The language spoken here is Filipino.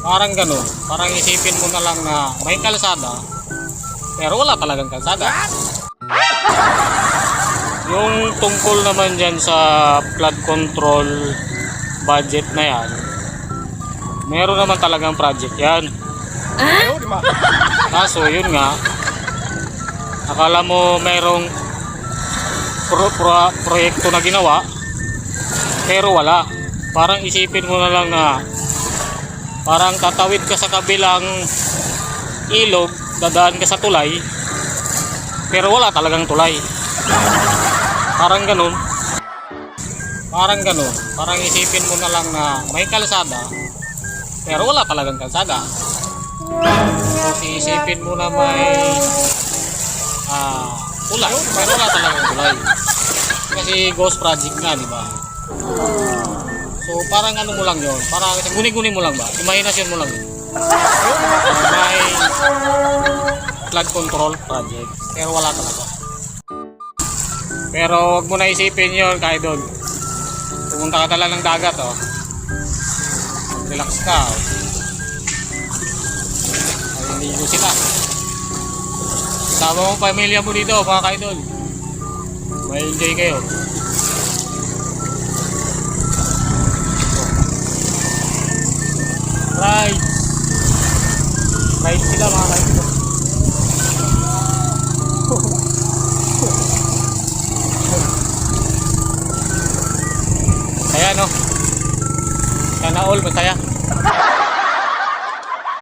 Parang ganun. Parang isipin mo na lang na may kalsada, pero wala talagang kalsada. Yung tungkol naman dyan sa flood control budget na yan, meron naman talagang project yan. Kaso yun nga, akala mo merong proyekto na ginawa, pero wala. Parang isipin mo na lang na parang tatawid ka sa kabilang ilog, dadaan ka sa tulay, pero wala talagang tulay. Parang ganun. Parang isipin mo na lang na may kalsada, pero wala talagang kalsada. Kasi isipin mo na may tulay, pero wala talagang tulay. Kasi ghost project nga, di ba? So parang ano mo lang yun, parang guni-guni mo lang ba? Imahinasyon mo lang yun. May flood control project, pero wala talaga. Pero wag mo na isipin yun, kahit doon. Pumunta ka talaga ng dagat, oh. Relax ka, oh. Ay, hindi sila. Sama mo pamilya mo dito, mga kaidol. May enjoy kayo. Right. Right sila, mga kaidol. Kaya no, sana all masaya.